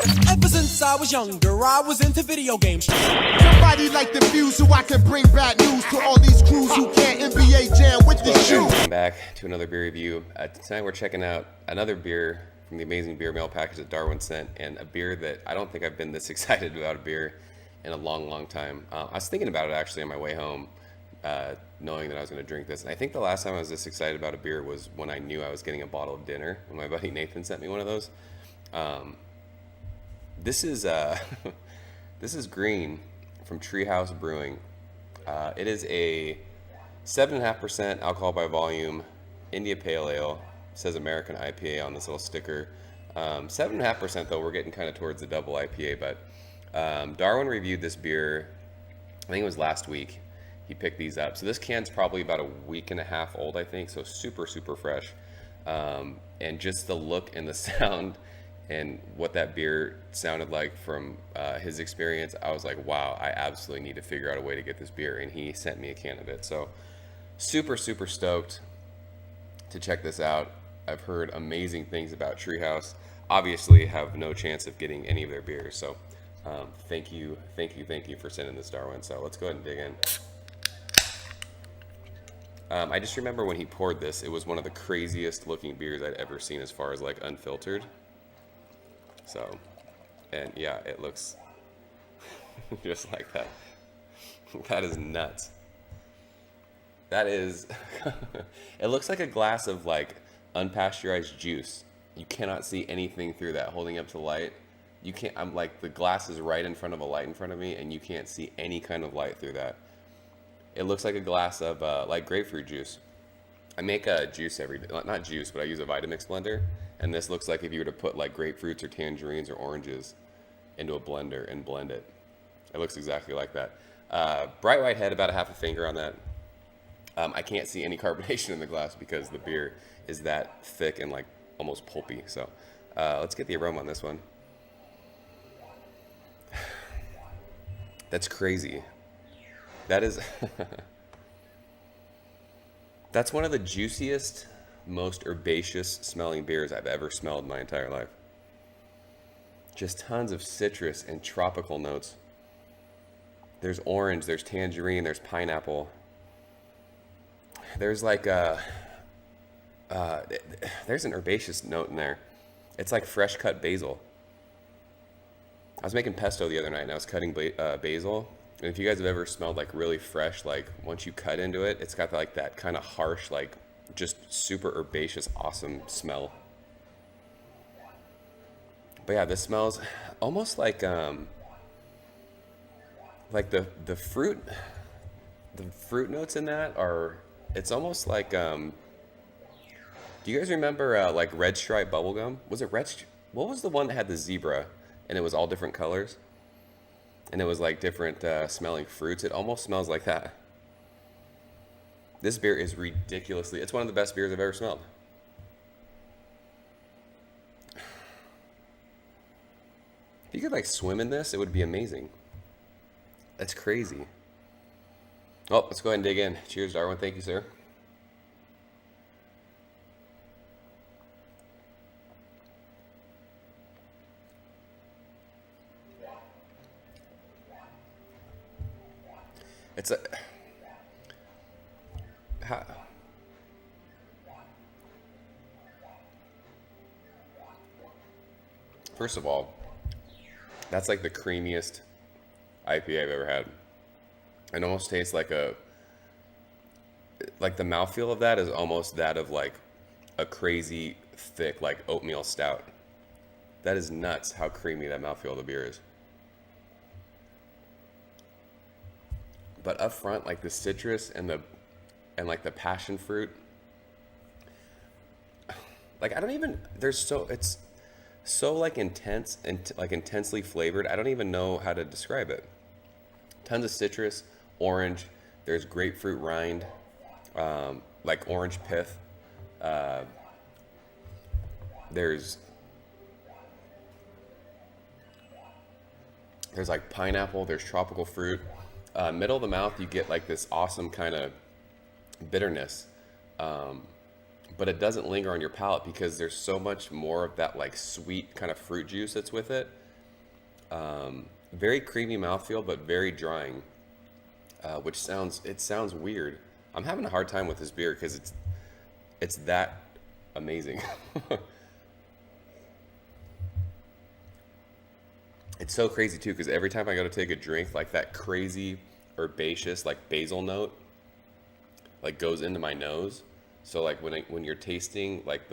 Ever since I was younger, I was into video games. Somebody like the views so I can bring bad news to all these crews who can't NBA jam with the shoe. Welcome back to another beer review. Tonight we're checking out another beer from the amazing beer mail package that Darwin sent, and a beer that I don't think I've been this excited about a beer in a long time. I was thinking about it actually on my way home, knowing that I was going to drink this. And I think the last time I was this excited about a beer was when I knew I was getting a bottle of dinner, when my buddy Nathan sent me one of those. This is this is Green from Treehouse Brewing. It is a 7.5% alcohol by volume India Pale Ale. It says American IPA on this little sticker. 7.5% though, we're getting kind of towards the double IPA, but Darwin reviewed this beer, I think it was last week. He picked these up. So this can's probably about a week and a half old, I think, so super fresh. And just the look and the sound and what that beer sounded like from his experience, I was like, wow, I absolutely need to figure out a way to get this beer. And he sent me a can of it. So super stoked to check this out. I've heard amazing things about Treehouse. Obviously have no chance of getting any of their beers. So thank you for sending this, Darwin. So let's go ahead and dig in. I just remember when he poured this, it was one of the craziest looking beers I'd ever seen as far as like unfiltered. So, and yeah, it looks just like that. That is nuts. That is, it looks like a glass of like unpasteurized juice. You cannot see anything through that, holding up to the light. You can't, I'm like, the glass is right in front of a light in front of me and you can't see any kind of light through that. It looks like a glass of like grapefruit juice. I make a juice every day, not juice, but I use a Vitamix blender. And this looks like if you were to put like grapefruits or tangerines or oranges into a blender and blend it. It looks exactly like that. Bright white head, about a half a finger on that. I can't see any carbonation in the glass because the beer is that thick and like almost pulpy. So let's get the aroma on this one. That's crazy. That is, that's one of the juiciest, most herbaceous smelling beers I've ever smelled in my entire life. Just tons of citrus and tropical notes. There's orange, there's tangerine, there's pineapple. There's like there's an herbaceous note in there. It's like fresh cut basil. I was making pesto the other night and I was cutting basil. And if you guys have ever smelled like really fresh, like once you cut into it, it's got like that kind of harsh, like just super herbaceous, awesome smell. But yeah, this smells almost like the fruit notes in that are, it's almost like, do you guys remember like Red Stripe bubblegum? Was it what was the one that had the zebra and it was all different colors? And it was like different smelling fruits. It almost smells like that. This beer is ridiculously, it's one of the best beers I've ever smelled. If you could like swim in this, it would be amazing. That's crazy. Oh, let's go ahead and dig in. Cheers, Darwin. Thank you, sir. It's a... First of all, that's like the creamiest IPA I've ever had. It almost tastes like the mouthfeel of that is almost that of like a crazy thick like oatmeal stout. That is nuts how creamy that mouthfeel of the beer is. But up front, like the citrus and like the passion fruit, like I don't even, it's so like intense and like intensely flavored. I don't even know how to describe it. Tons of citrus, orange. There's grapefruit rind, like orange pith. There's like pineapple. There's tropical fruit. Middle of the mouth, you get like this awesome kind of bitterness, but it doesn't linger on your palate because there's so much more of that like sweet kind of fruit juice that's with it Very creamy mouthfeel, but very drying, which sounds weird. I'm having a hard time with this beer because it's that amazing. It's so crazy too, because every time I go to take a drink, like that crazy herbaceous, like basil note, like goes into my nose. So like when you're tasting, like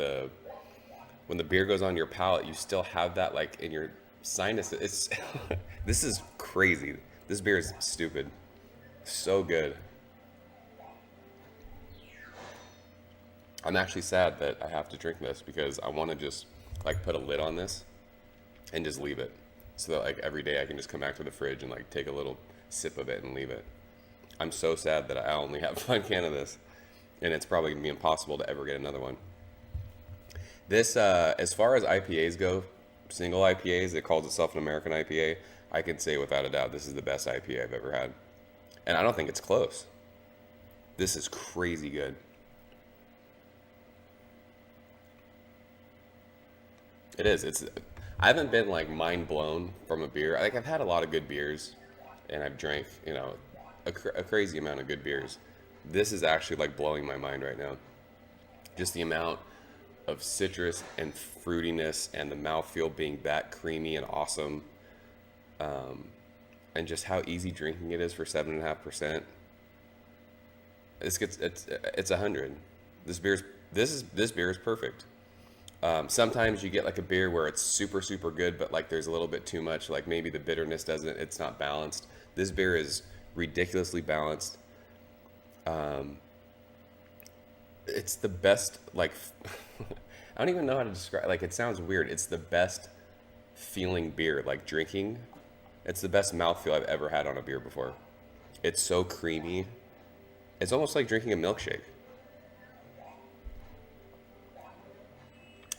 when the beer goes on your palate, you still have that like in your sinus. It's this is crazy. This beer is stupid. So good. I'm actually sad that I have to drink this because I want to just like put a lid on this and just leave it. So that like every day I can just come back to the fridge and like take a little sip of it and leave it. I'm so sad that I only have one can of this, and it's probably gonna be impossible to ever get another one. This, as far as IPAs go, single IPAs, it calls itself an American IPA. I can say without a doubt this is the best IPA I've ever had, and I don't think it's close. This is crazy good. It is. I haven't been like mind blown from a beer. Like I've had a lot of good beers, and I've drank, a crazy amount of good beers. This is actually like blowing my mind right now. Just the amount of citrus and fruitiness, and the mouthfeel being that creamy and awesome, and just how easy drinking it is for 7.5%. It's 100. This beer is perfect. Sometimes you get like a beer where it's super, super good, but like there's a little bit too much, like maybe the bitterness it's not balanced. This beer is ridiculously balanced. It's the best, like, I don't even know how to describe, like it sounds weird. It's the best feeling beer, like drinking. It's the best mouthfeel I've ever had on a beer before. It's so creamy. It's almost like drinking a milkshake.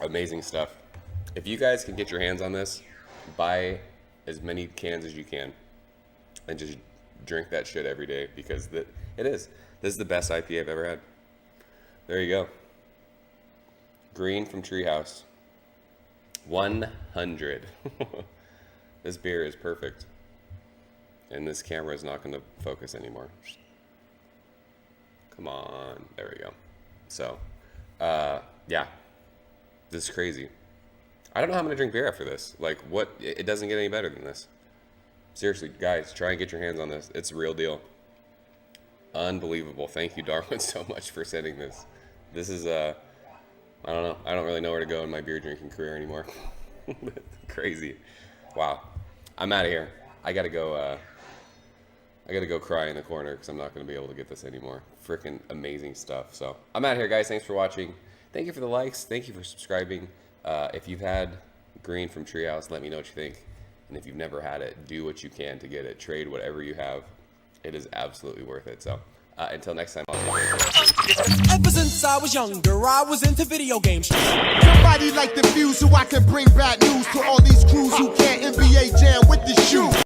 Amazing stuff. If you guys can get your hands on this, buy as many cans as you can and just drink that shit every day, because it is. This is the best IPA I've ever had. There you go. Green from Treehouse. 100. This beer is perfect. And this camera is not going to focus anymore. Come on. There we go. So, yeah. This is crazy. I don't know how I'm going to drink beer after this. Like, what? It doesn't get any better than this. Seriously, guys, try and get your hands on this. It's a real deal. Unbelievable. Thank you, Darwin, so much for sending this. This is, I don't know. I don't really know where to go in my beer drinking career anymore. Crazy. Wow. I'm out of here. I got to go cry in the corner because I'm not going to be able to get this anymore. Freaking amazing stuff. So, I'm out of here, guys. Thanks for watching. Thank you for the likes. Thank you for subscribing. If you've had Green from Treehouse, let me know what you think. And if you've never had it, do what you can to get it. Trade whatever you have. It is absolutely worth it. So, until next time. Ever since I was younger, I was into video games. Somebody like the view so I can bring bad news to all these crews who can't NBA jam with the shoe.